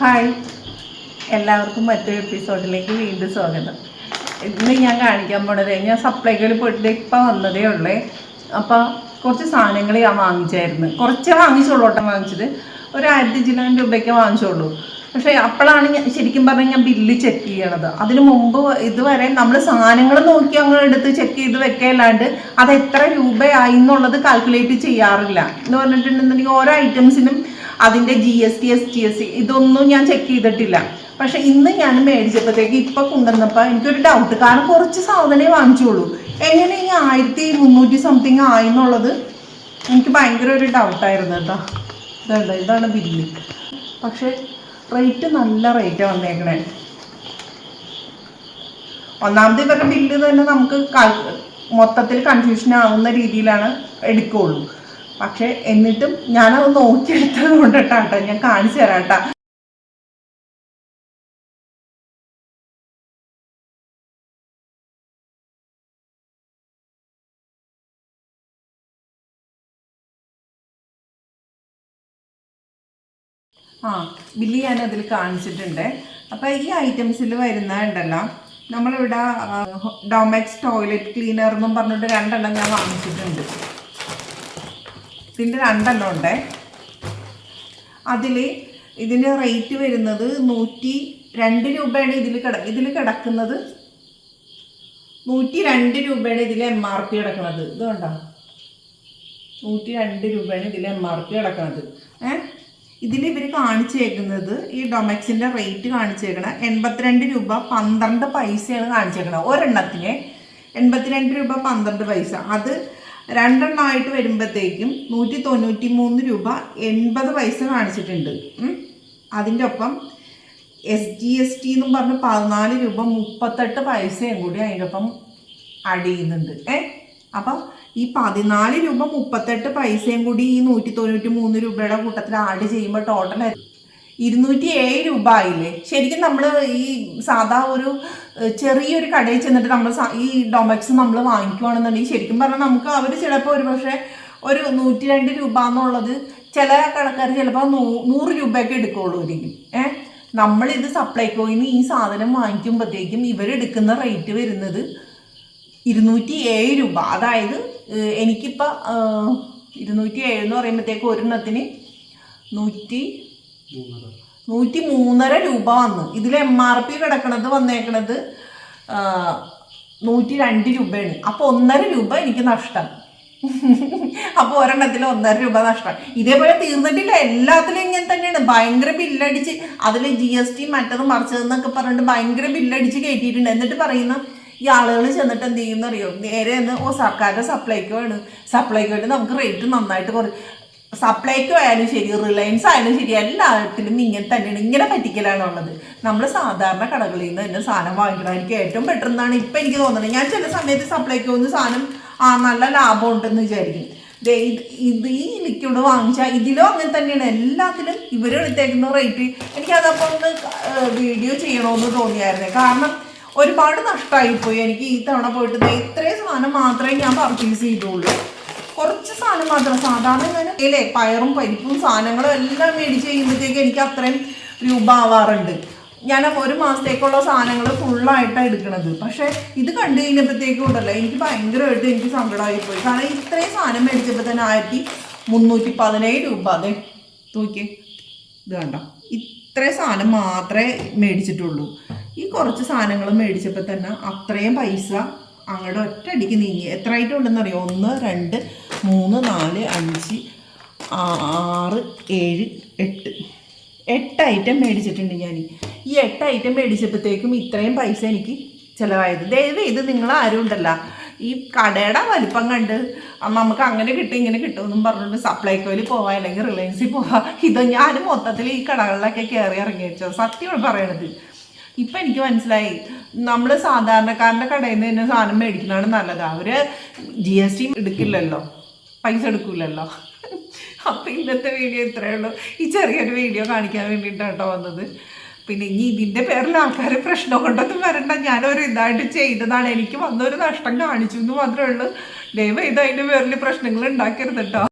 Hi, എല്ലാവർക്കും മറ്റൊരു എപ്പിസോഡിലേക്ക് വീണ്ടും സ്വാഗതം. ഇന്ന് ഞാൻ കാണിക്കാൻ പോണത് ഞാൻ സപ്ലൈക്കോയിൽ പോയിട്ട് ഇപ്പം വന്നതേ ഉള്ളേ. അപ്പോൾ കുറച്ച് സാധനങ്ങൾ ഞാൻ വാങ്ങിച്ചായിരുന്നു. കുറച്ചേ വാങ്ങിച്ചോളൂ കേട്ടോ. വാങ്ങിച്ചത് ഒരു 1500 രൂപയ്ക്ക് വാങ്ങിച്ചോളൂ. പക്ഷേ അപ്പോഴാണ് ഞാൻ ശരിക്കും പറഞ്ഞാൽ ഞാൻ ബില്ല് ചെക്ക് ചെയ്യണത്. അതിന് മുമ്പ് ഇതുവരെ നമ്മൾ സാധനങ്ങൾ നോക്കി അങ്ങ് എടുത്ത് ചെക്ക് ചെയ്ത് വെക്കല്ലാണ്ട് അത് എത്ര രൂപയായി എന്നുള്ളത് കാൽക്കുലേറ്റ് ചെയ്യാറില്ല. എന്ന് പറഞ്ഞിട്ടുണ്ടെന്നുണ്ടെങ്കിൽ ഓരോ ഐറ്റംസിനും അതിൻ്റെ GST STS ഇതൊന്നും ഞാൻ ചെക്ക് ചെയ്തിട്ടില്ല. പക്ഷെ ഇന്ന് ഞാൻ മേടിച്ചപ്പോഴത്തേക്ക് ഇപ്പം കൊണ്ടുവന്നപ്പോൾ എനിക്കൊരു ഡൗട്ട്. കാരണം കുറച്ച് സാധനമേ വാങ്ങിച്ചോളൂ. എങ്ങനെ ഈ 1300 സംതിങ് ആയി എന്നുള്ളത് എനിക്ക് ഭയങ്കര ഒരു ഡൗട്ടായിരുന്നു കേട്ടോ. ഇതാണ് ബില്ല്. പക്ഷേ റേറ്റ് നല്ല റേറ്റ് വന്നേക്കണേ. ഒന്നാമത് ഇവരുടെ ബില്ല് തന്നെ നമുക്ക് മൊത്തത്തിൽ കൺഫ്യൂഷൻ ആവുന്ന രീതിയിലാണ് എടുക്കുകയുള്ളൂ. പക്ഷെ എന്നിട്ടും ഞാനത് നോക്കിയെടുത്തത് കൊണ്ടിട്ടാട്ടോ ഞാൻ കാണിച്ചു തരാട്ടാ. ബില്ല് ഞാൻ അതിൽ കാണിച്ചിട്ടുണ്ട്. അപ്പോൾ ഈ ഐറ്റംസിൽ വരുന്ന ഉണ്ടല്ലോ, നമ്മളിവിടെ ഡൊമെക്സ് ടോയ്ലറ്റ് ക്ലീനർ എന്നും പറഞ്ഞിട്ട് 2 എണ്ണം ഞാൻ വാങ്ങിച്ചിട്ടുണ്ട്. ഇതിൻ്റെ 2 എണ്ണം ഉണ്ട്. ഇതിന് റേറ്റ് വരുന്നത് 102 രൂപയാണ്. ഇതിൽ കിടക്കുന്നത് 102 രൂപയാണ് ഇതിൽ MRP കിടക്കുന്നത്. ഇത് കണ്ടോ, 102 രൂപയാണ് ഇതിൽ MRP കിടക്കുന്നത്. ഇതിൽ ഇവർ കാണിച്ചേക്കുന്നത് ഈ ഡൊമെക്സിൻ്റെ റേറ്റ് കാണിച്ചേക്കണം 82 രൂപ 12 പൈസയാണ് കാണിച്ചേക്കണത്. ഒരെണ്ണത്തിന് 82 രൂപ 12 പൈസ. അത് 2 എണ്ണമായിട്ട് വരുമ്പോഴത്തേക്കും 193 രൂപ 80 പൈസ കാണിച്ചിട്ടുണ്ട്. അതിൻ്റെ ഒപ്പം SGST എന്നും പറഞ്ഞ് 14 രൂപ 38 പൈസയും കൂടി അതിൻ്റെ ഒപ്പം ആഡ് ചെയ്യുന്നുണ്ട്. അപ്പം ഈ 14 രൂപ 38 പൈസയും കൂടി ഈ 193 രൂപയുടെ കൂട്ടത്തിൽ ആഡ് ചെയ്യുമ്പോൾ ടോട്ടൽ 207 രൂപ ആയില്ലേ. ശരിക്കും നമ്മൾ ഈ സാധാ ഒരു ചെറിയൊരു കടയിൽ ചെന്നിട്ട് നമ്മൾ ഈ ഡൊമെക്സ് നമ്മൾ വാങ്ങിക്കുവാണെന്നുണ്ടെങ്കിൽ ശരിക്കും പറഞ്ഞാൽ നമുക്ക് അവർ ചിലപ്പോൾ ഒരു പക്ഷേ ഒരു 102 രൂപ എന്നുള്ളത് ചില കടക്കാർ ചിലപ്പോൾ 100 രൂപയൊക്കെ എടുക്കുകയുള്ളൂ ഒരിക്കും. നമ്മളിത് സപ്ലൈകോയിൽ നിന്ന് ഈ സാധനം വാങ്ങിക്കുമ്പോഴത്തേക്കും ഇവരെടുക്കുന്ന റേറ്റ് വരുന്നത് 207 രൂപ. അതായത് എനിക്കിപ്പോൾ 207 എന്ന് പറയുമ്പോഴത്തേക്ക് ഒരെണ്ണത്തിന് 103.5 രൂപ വന്നു. ഇതിൽ MRP കിടക്കണത് വന്നേക്കണത് 102 രൂപയാണ്. അപ്പോൾ 1.5 രൂപ എനിക്ക് നഷ്ടം. അപ്പോൾ ഒരെണ്ണത്തിൽ 1.5 രൂപ നഷ്ടം. ഇതേപോലെ തീർന്നിട്ടില്ല, എല്ലാത്തിലും ഇങ്ങനെ തന്നെയാണ്. ഭയങ്കര ബില്ലടിച്ച് അതിൽ GST മറ്റത് മറിച്ചതെന്നൊക്കെ പറഞ്ഞിട്ട് ഭയങ്കര ബില്ലടിച്ച് കയറ്റിയിട്ടുണ്ട്. എന്നിട്ട് പറയുന്ന ഈ ആളുകൾ ചെന്നിട്ട് എന്ത് ചെയ്യുന്ന അറിയോ, നേരെ സർക്കാരിൻ്റെ സപ്ലൈക്കോയിൽ നമുക്ക് റേറ്റ് നന്നായിട്ട് സപ്ലൈക്കോ ആയാലും ശരി, റിലയൻസ് ആയാലും ശരി, എല്ലാത്തിലും ഇങ്ങനെ തന്നെയാണ്. ഇങ്ങനെ പറ്റിക്കലാണുള്ളത്. നമ്മൾ സാധാരണ കടകളിൽ നിന്ന് തന്നെ സാധനം വാങ്ങിക്കണം. എനിക്ക് ഏറ്റവും ബെറ്റർ എന്നാണ് ഇപ്പം എനിക്ക് തോന്നുന്നത്. ഞാൻ ചില സമയത്ത് സപ്ലൈക്കോന്ന് സാധനം നല്ല ലാഭം ഉണ്ടെന്ന് വിചാരിക്കും. ഈ ലിക്വിഡ് വാങ്ങിച്ചാൽ ഇതിലും അങ്ങനെ തന്നെയാണ്. എല്ലാത്തിലും ഇവരെടുത്തേക്കുന്ന റേറ്റ് എനിക്കതപ്പോൾ ഒന്ന് വീഡിയോ ചെയ്യണമെന്ന് തോന്നിയായിരുന്നു. കാരണം ഒരുപാട് നഷ്ടമായിപ്പോയി എനിക്ക് ഈ തവണ പോയിട്ട്. ഇത്രയും സാധനം മാത്രമേ ഞാൻ പർച്ചേസ് ചെയ്തുള്ളൂ. കുറച്ച് സാധനം മാത്രം. സാധാരണ ഞാൻ പയറും പരിപ്പും സാധനങ്ങളും എല്ലാം മേടിച്ച് കഴിയുമ്പോഴത്തേക്ക് എനിക്ക് അത്രയും രൂപ ആവാറുണ്ട്. ഞാൻ 1 മാസത്തേക്കുള്ള സാധനങ്ങൾ ഫുള്ളായിട്ടാണ് എടുക്കുന്നത്. പക്ഷേ ഇത് കണ്ടു കഴിഞ്ഞപ്പോഴത്തേക്കും ഉണ്ടല്ലോ എനിക്ക് ഭയങ്കരമായിട്ട് എനിക്ക് സങ്കടമായിപ്പോയി. കാരണം ഇത്രയും സാധനം മേടിച്ചപ്പോൾ തന്നെ 1317 രൂപ. അതെ നോക്കിയേ, ഇത് കണ്ടോ, ഇത്രയും സാധനം മാത്രമേ മേടിച്ചിട്ടുള്ളൂ. ഈ കുറച്ച് സാധനങ്ങൾ മേടിച്ചപ്പോൾ തന്നെ അത്രയും പൈസ അങ്ങോട്ട് ഒറ്റയടിക്ക് നീങ്ങി. എത്ര ഐറ്റം ഉണ്ടെന്ന് അറിയോ? 1 2 3 4 5 6 7 8 ഐറ്റം മേടിച്ചിട്ടുണ്ട് ഞാൻ. ഈ 8 ഐറ്റം മേടിച്ചപ്പോഴത്തേക്കും ഇത്രയും പൈസ എനിക്ക് ചിലവായത്. ദയവ് ഇത് നിങ്ങളാരും ഉണ്ടല്ലോ ഈ കടയുടെ വലിപ്പം കണ്ട് നമുക്ക് അങ്ങനെ കിട്ടും ഇങ്ങനെ കിട്ടുമെന്നും പറഞ്ഞിട്ട് സപ്ലൈകോയിൽ പോവാം അല്ലെങ്കിൽ റിലയൻസിൽ പോവാം. ഇത് ഞാൻ മൊത്തത്തിൽ ഈ കടകളിലൊക്കെ കയറി ഇറങ്ങി വെച്ചോ, സത്യമാണ് പറയണത്. ഇപ്പം എനിക്ക് മനസ്സിലായി, നമ്മൾ സാധാരണക്കാരൻ്റെ കടയിൽ നിന്ന് തന്നെ സാധനം മേടിക്കുന്നതാണ് നല്ലത്. അവർ GST എടുക്കില്ലല്ലോ, പൈസ എടുക്കില്ലല്ലോ. അപ്പം ഇന്നത്തെ വീഡിയോ ഇത്രയേ ഉള്ളൂ. ഈ ചെറിയൊരു വീഡിയോ കാണിക്കാൻ വേണ്ടിയിട്ടാണ് കേട്ടോ വന്നത്. പിന്നെ ഇനി ഇതിൻ്റെ പേരിൽ ആൾക്കാർ പ്രശ്നം കൊണ്ടൊന്നും വരണ്ട. ഞാനൊരു ഇതായിട്ട് ചെയ്തതാണ്, എനിക്ക് വന്നൊരു നഷ്ടം കാണിച്ചു എന്ന് മാത്രമേ ഉള്ളൂ. ദയവ് ഇത് അതിൻ്റെ പേരിൽ പ്രശ്നങ്ങൾ ഉണ്ടാക്കരുത് കേട്ടോ.